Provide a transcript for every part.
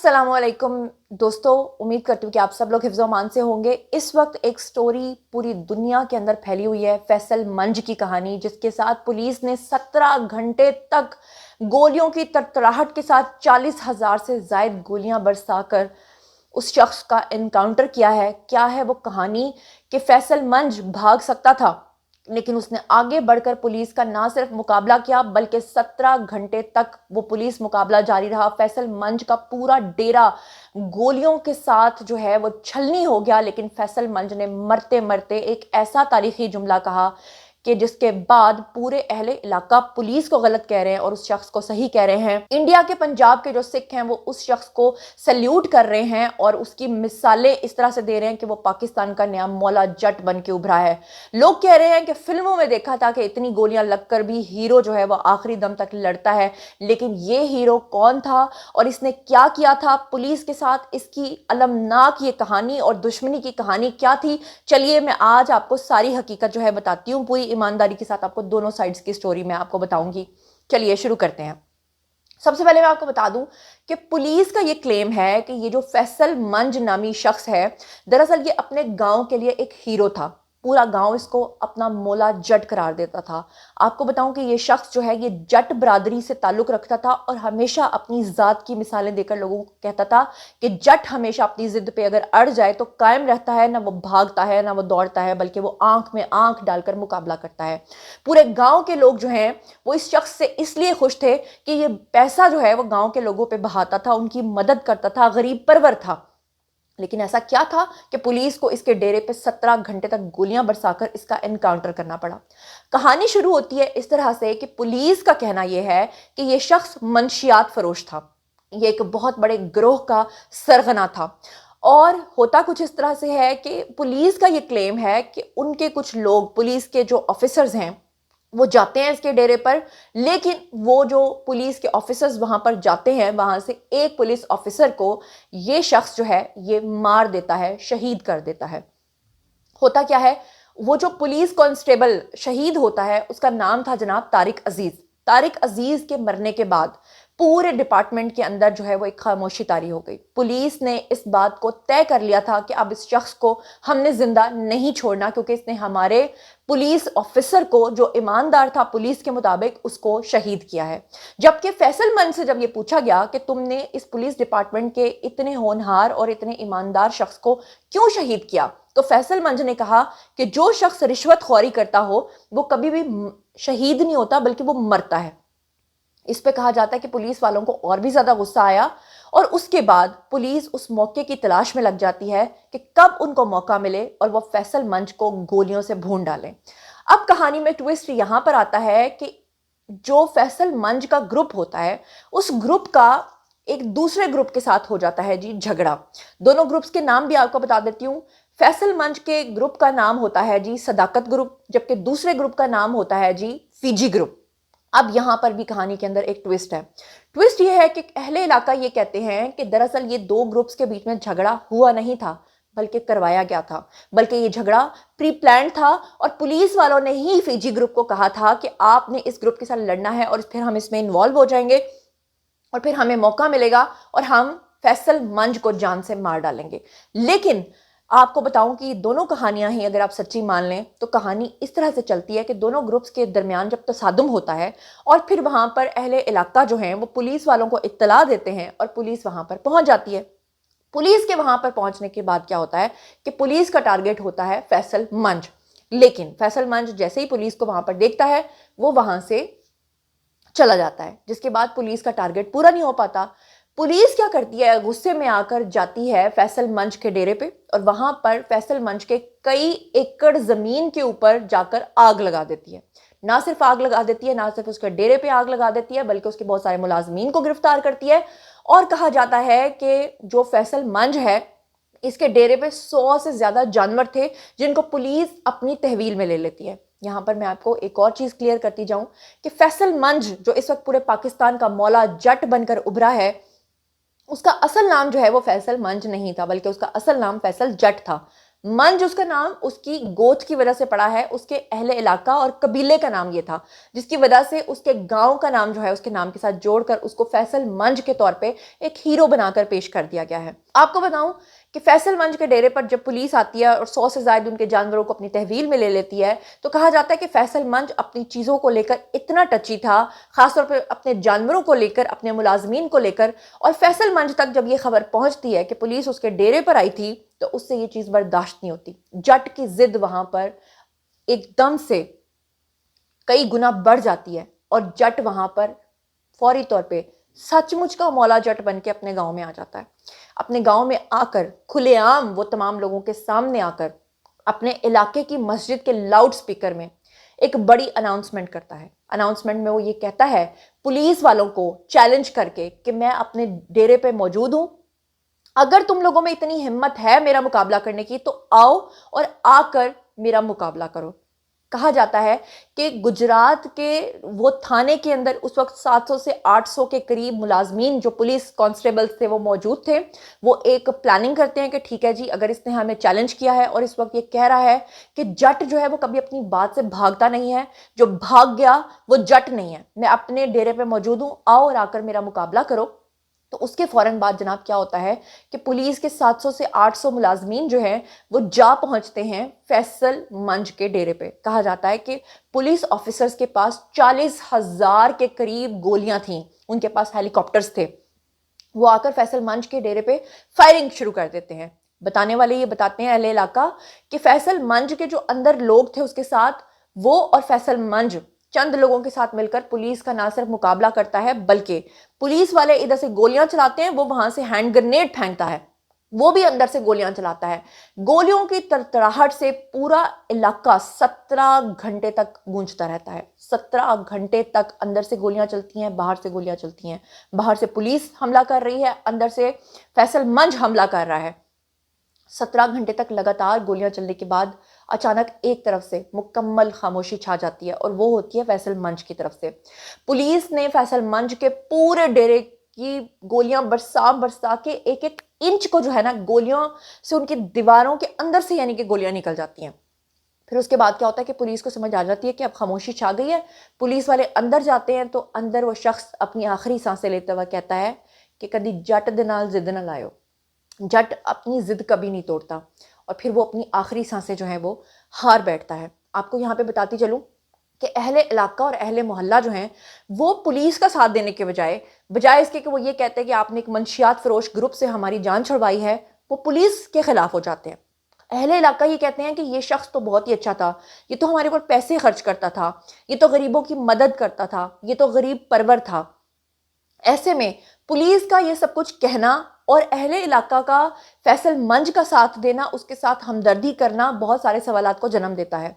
अस्सलाम वालेकुम दोस्तों, उम्मीद करती हूँ कि आप सब लोग हिफ्ज़ अमान से होंगे। इस वक्त एक स्टोरी पूरी दुनिया के अंदर फैली हुई है, फैसल मंज की कहानी, जिसके साथ पुलिस ने 17 घंटे तक गोलियों की तड़तड़ाहट के साथ 40,000 से ज़ायद गोलियां बरसाकर उस शख्स का एनकाउंटर किया है। क्या है वो कहानी कि फैसल मंज भाग सकता था, लेकिन उसने आगे बढ़कर पुलिस का ना सिर्फ मुकाबला किया बल्कि 17 घंटे तक वो पुलिस मुकाबला जारी रहा। फैसल मंज का पूरा डेरा गोलियों के साथ जो है वो छलनी हो गया, लेकिन फैसल मंज ने मरते मरते एक ऐसा तारीखी जुमला कहा कि जिसके बाद पूरे अहले इलाका पुलिस को गलत कह रहे हैं और उस शख्स को सही कह रहे हैं। इंडिया के पंजाब के जो सिख हैं वो उस शख्स को सल्यूट कर रहे हैं और उसकी मिसालें इस तरह से दे रहे हैं कि वो पाकिस्तान का नया मौला जट बन के उभरा है। लोग कह रहे हैं कि फिल्मों में देखा था कि इतनी गोलियां लगकर भी हीरो जो है वो आखिरी दम तक लड़ता है, लेकिन ये हीरो कौन था और इसने क्या किया था पुलिस के साथ, इसकी अलमनाक ये कहानी और दुश्मनी की कहानी क्या थी। चलिए मैं आज आपको सारी हकीकत जो है बताती हूँ, पूरी ईमानदारी के साथ आपको दोनों साइड्स की स्टोरी मैं आपको बताऊंगी। चलिए शुरू करते हैं। सबसे पहले मैं आपको बता दूं कि पुलिस का ये क्लेम है कि ये जो फैसल मंज नामी शख्स है, दरअसल ये अपने गांव के लिए एक हीरो था। पूरा गांव इसको अपना मौला जट करार देता था। आपको बताऊं कि ये शख्स जो है ये जट बरादरी से ताल्लुक रखता था और हमेशा अपनी जात की मिसालें देकर लोगों को कहता था कि जट हमेशा अपनी जिद पे अगर अड़ जाए तो कायम रहता है, ना वो भागता है ना वो दौड़ता है, बल्कि वो आंख में आंख डालकर मुकाबला करता है। पूरे गांव के लोग जो हैं वो इस शख्स से इसलिए खुश थे कि ये पैसा जो है वो गांव के लोगों पे बहाता था, उनकी मदद करता था, गरीब परवर था। लेकिन ऐसा क्या था कि पुलिस को इसके डेरे पे 17 घंटे तक गोलियां बरसाकर इसका एनकाउंटर करना पड़ा। कहानी शुरू होती है इस तरह से कि पुलिस का कहना यह है कि यह शख्स मंशियात फरोश था। यह एक बहुत बड़े गिरोह का सरगना था और होता कुछ इस तरह से है कि पुलिस का यह क्लेम है कि उनके कुछ लोग, पुलिस के जो ऑफिसर्स हैं, वो जाते हैं इसके डेरे पर, लेकिन वो जो पुलिस के ऑफिसर्स वहां पर जाते हैं, वहां से एक पुलिस ऑफिसर को ये शख्स जो है ये मार देता है, शहीद कर देता है। होता क्या है, वो जो पुलिस कांस्टेबल शहीद होता है उसका नाम था जनाब तारिक अजीज। तारिक अजीज के मरने के बाद पूरे डिपार्टमेंट के अंदर जो है वो एक खामोशी तारी हो गई। पुलिस ने इस बात को तय कर लिया था कि अब इस शख्स को हमने जिंदा नहीं छोड़ना, क्योंकि इसने हमारे पुलिस ऑफिसर को, जो ईमानदार था पुलिस के मुताबिक, उसको शहीद किया है। जबकि फैसल मंज से जब ये पूछा गया कि तुमने इस पुलिस डिपार्टमेंट के इतने होनहार और इतने ईमानदार शख्स को क्यों शहीद किया, तो फैसल मंज ने कहा कि जो शख्स रिश्वत खौरी करता हो वो कभी भी शहीद नहीं होता बल्कि वो मरता है। इस पे कहा जाता है कि पुलिस वालों को और भी ज्यादा गुस्सा आया और उसके बाद पुलिस उस मौके की तलाश में लग जाती है कि कब उनको मौका मिले और वो फैसल मंज को गोलियों से भून डालें। अब कहानी में ट्विस्ट यहां पर आता है कि जो फैसल मंज का ग्रुप होता है, उस ग्रुप का एक दूसरे ग्रुप के साथ हो जाता है जी झगड़ा। दोनों ग्रुप्स के नाम भी आपको बता देती हूँ। फैसल मंज के ग्रुप का नाम होता है जी सदाकत ग्रुप, जबकि दूसरे ग्रुप का नाम होता है जी फीजी ग्रुप। अब यहां पर भी कहानी के अंदर एक ट्विस्ट है। ट्विस्ट ये है कि अहले इलाका ये कहते हैं कि दरअसल ये दो ग्रुप्स के बीच में झगड़ा हुआ नहीं था बल्कि करवाया गया था, बल्कि ये झगड़ा प्री प्लान था और पुलिस वालों ने ही फीजी ग्रुप को कहा था कि आपने इस ग्रुप के साथ लड़ना है और फिर हम इसमें इन्वॉल्व हो जाएंगे और फिर हमें मौका मिलेगा और हम फैसल मंज को जान से मार डालेंगे। लेकिन आपको बताऊं कि ये दोनों कहानियां ही अगर आप सच्ची मान लें तो कहानी इस तरह से चलती है कि दोनों ग्रुप्स के दरमियान जब तसादुम होता है और फिर वहां पर अहले इलाका जो हैं वो पुलिस वालों को इत्तला देते हैं और पुलिस वहां पर पहुंच जाती है। पुलिस के वहां पर पहुंचने के बाद क्या होता है कि पुलिस का टारगेट होता है फैसल मंज। लेकिन फैसल मंज जैसे ही पुलिस को वहां पर देखता है वो वहां से चला जाता है, जिसके बाद पुलिस का टारगेट पूरा नहीं हो पाता। पुलिस क्या करती है, गुस्से में आकर जाती है फैसल मंज के डेरे पे और वहां पर फैसल मंज के कई एकड़ जमीन के ऊपर जाकर आग लगा देती है। ना सिर्फ आग लगा देती है, ना सिर्फ उसके डेरे पे आग लगा देती है, बल्कि उसके बहुत सारे मुलाजमीन को गिरफ्तार करती है। और कहा जाता है कि जो फैसल मंज है इसके डेरे पे 100 से ज्यादा जानवर थे जिनको पुलिस अपनी तहवील में ले लेती है। यहां पर मैं आपको एक और चीज क्लियर करती जाऊं कि फैसल मंज जो इस वक्त पूरे पाकिस्तान का मौला जट बनकर उभरा है, उसका असल नाम जो है वो फैसल मंज नहीं था बल्कि उसका असल नाम फैसल जट था। منج اس کا نام اس کی گوت کی وجہ سے پڑا ہے، اس کے اہل علاقہ اور قبیلے کا نام یہ تھا، جس کی وجہ سے اس کے گاؤں کا نام جو ہے اس کے نام کے ساتھ جوڑ کر اس کو فیصل منج کے طور پہ ایک ہیرو بنا کر پیش کر دیا گیا ہے۔ آپ کو بتاؤں کہ فیصل منج کے ڈیرے پر جب پولیس آتی ہے اور 100 سے زائد ان کے جانوروں کو اپنی تحویل میں لے لیتی ہے، تو کہا جاتا ہے کہ فیصل منج اپنی چیزوں کو لے کر اتنا ٹچی تھا، خاص طور پہ اپنے جانوروں کو لے کر، اپنے ملازمین کو لے کر، اور فیصل منج تک جب یہ خبر پہنچتی ہے کہ پولیس اس کے ڈیرے پر آئی تھی تو اس سے یہ چیز برداشت نہیں ہوتی۔ جٹ کی ضد وہاں پر ایک دم سے کئی گنا بڑھ جاتی ہے اور جٹ وہاں پر فوری طور پہ سچ مچ کا مولا جٹ بن کے اپنے گاؤں میں آ جاتا ہے۔ اپنے گاؤں میں آ کر کھلے عام وہ تمام لوگوں کے سامنے آ کر اپنے علاقے کی مسجد کے لاؤڈ سپیکر میں ایک بڑی اناؤنسمنٹ کرتا ہے۔ اناؤنسمنٹ میں وہ یہ کہتا ہے پولیس والوں کو چیلنج کر کے کہ میں اپنے ڈیرے پہ موجود ہوں، اگر تم لوگوں میں اتنی ہمت ہے میرا مقابلہ کرنے کی تو آؤ اور آ کر میرا مقابلہ کرو۔ کہا جاتا ہے کہ گجرات کے وہ تھانے کے اندر اس وقت 700 سے 800 کے قریب ملازمین جو پولیس کانسٹیبلز تھے وہ موجود تھے۔ وہ ایک پلاننگ کرتے ہیں کہ ٹھیک ہے جی، اگر اس نے ہمیں چیلنج کیا ہے اور اس وقت یہ کہہ رہا ہے کہ جٹ جو ہے وہ کبھی اپنی بات سے بھاگتا نہیں ہے، جو بھاگ گیا وہ جٹ نہیں ہے، میں اپنے ڈیرے پہ موجود ہوں، آؤ اور آ کر میرا مقابلہ کرو، تو اس کے فوراً بعد جناب کیا ہوتا ہے کہ پولیس کے 700 سے 800 ملازمین جو ہیں وہ جا پہنچتے ہیں فیصل منج کے ڈیرے پہ۔ کہا جاتا ہے کہ پولیس آفیسرز کے پاس 40,000 کے قریب گولیاں تھیں، ان کے پاس ہیلی کاپٹرز تھے۔ وہ آ کر فیصل منج کے ڈیرے پہ فائرنگ شروع کر دیتے ہیں۔ بتانے والے یہ بتاتے ہیں اہل علاقہ کہ فیصل منج کے جو اندر لوگ تھے اس کے ساتھ، وہ اور فیصل منج چند لوگوں کے ساتھ مل کر پولیس کا نہ صرف مقابلہ کرتا ہے بلکہ پولیس والے ادھر سے گولیاں چلاتے ہیں، وہ وہاں سے ہینڈ گرنیڈ پھینکتا ہے، وہ بھی اندر سے گولیاں چلاتا ہے۔ گولیوں کی تڑتڑاہٹ سے پورا علاقہ 17 گھنٹے تک گونجتا رہتا ہے۔ 17 گھنٹے تک اندر سے گولیاں چلتی ہیں، باہر سے گولیاں چلتی ہیں، باہر سے پولیس حملہ کر رہی ہے، اندر سے فیصل منج حملہ کر رہا ہے۔ 17 گھنٹے تک لگاتار گولیاں چلنے کے بعد اچانک ایک طرف سے مکمل خاموشی چھا جاتی ہے، اور وہ ہوتی ہے فیصل منج کی طرف سے۔ پولیس نے فیصل منج کے پورے ڈیرے کی گولیاں برسا کے ایک ایک انچ کو جو ہے نا گولیوں سے ان کی دیواروں کے اندر سے یعنی کہ گولیاں نکل جاتی ہیں۔ پھر اس کے بعد کیا ہوتا ہے کہ پولیس کو سمجھ آ جاتی ہے کہ اب خاموشی چھا گئی ہے۔ پولیس والے اندر جاتے ہیں تو اندر وہ شخص اپنی آخری سانسیں لیتے ہوئے کہتا ہے کہ کدی جٹ دے نال ضد نہ لائیو۔ جٹ اپنی ضد کبھی نہیں توڑتا، اور پھر وہ اپنی آخری سانسیں جو ہیں وہ ہار بیٹھتا ہے۔ آپ کو یہاں پہ بتاتی چلوں کہ اہل علاقہ اور اہل محلہ جو ہیں وہ پولیس کا ساتھ دینے کے بجائے اس کے کہ وہ یہ کہتے ہیں کہ آپ نے ایک منشیات فروش گروپ سے ہماری جان چھڑوائی ہے، وہ پولیس کے خلاف ہو جاتے ہیں۔ اہل علاقہ یہ کہتے ہیں کہ یہ شخص تو بہت ہی اچھا تھا، یہ تو ہمارے اوپر پیسے خرچ کرتا تھا، یہ تو غریبوں کی مدد کرتا تھا، یہ تو غریب پرور تھا۔ ایسے میں پولیس کا یہ سب کچھ کہنا اور اہل علاقہ کا فیصل منج کا ساتھ دینا، اس کے ساتھ ہمدردی کرنا بہت سارے سوالات کو جنم دیتا ہے۔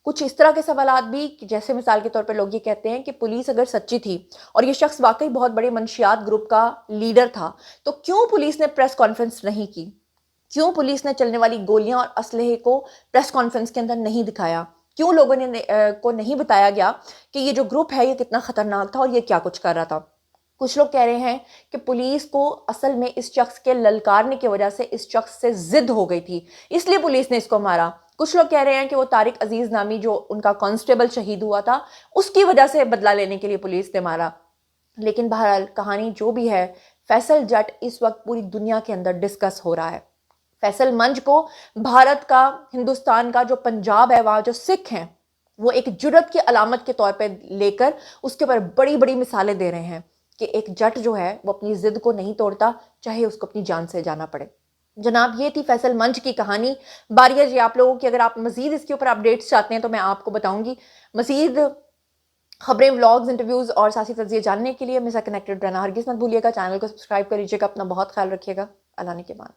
کچھ اس طرح کے سوالات بھی کہ جیسے مثال کے طور پر لوگ یہ کہتے ہیں کہ پولیس اگر سچی تھی اور یہ شخص واقعی بہت بڑے منشیات گروپ کا لیڈر تھا تو کیوں پولیس نے پریس کانفرنس نہیں کی؟ کیوں پولیس نے چلنے والی گولیاں اور اسلحے کو پریس کانفرنس کے اندر نہیں دکھایا؟ کیوں لوگوں نے کو نہیں بتایا گیا کہ یہ جو گروپ ہے یہ کتنا خطرناک تھا اور یہ کیا کچھ کر رہا تھا؟ کچھ لوگ کہہ رہے ہیں کہ پولیس کو اصل میں اس شخص کے للکارنے کی وجہ سے اس شخص سے ضد ہو گئی تھی، اس لیے پولیس نے اس کو مارا۔ کچھ لوگ کہہ رہے ہیں کہ وہ طارق عزیز نامی جو ان کا کانسٹیبل شہید ہوا تھا اس کی وجہ سے بدلہ لینے کے لیے پولیس نے مارا۔ لیکن بہرحال کہانی جو بھی ہے، فیصل جٹ اس وقت پوری دنیا کے اندر ڈسکس ہو رہا ہے۔ فیصل منج کو بھارت کا، ہندوستان کا جو پنجاب ہے وہاں جو سکھ ہیں وہ ایک جرت کی علامت کے طور پہ لے کر اس کے اوپر بڑی بڑی مثالیں دے رہے ہیں کہ ایک جٹ جو ہے وہ اپنی ضد کو نہیں توڑتا، چاہے اس کو اپنی جان سے جانا پڑے۔ جناب یہ تھی فیصل منج کی کہانی۔ باری ہے جی آپ لوگوں کی، اگر آپ مزید اس کے اوپر اپڈیٹس چاہتے ہیں تو میں آپ کو بتاؤں گی۔ مزید خبریں، ولاگز، انٹرویوز اور سیاسی تجزیے جاننے کے لیے میرے ساتھ کنیکٹڈ رہنا ہرگز مت بھولیے گا۔ چینل کو سبسکرائب کر لیجیے گا، اپنا بہت خیال رکھیے گا۔ اللہ نے کے بعد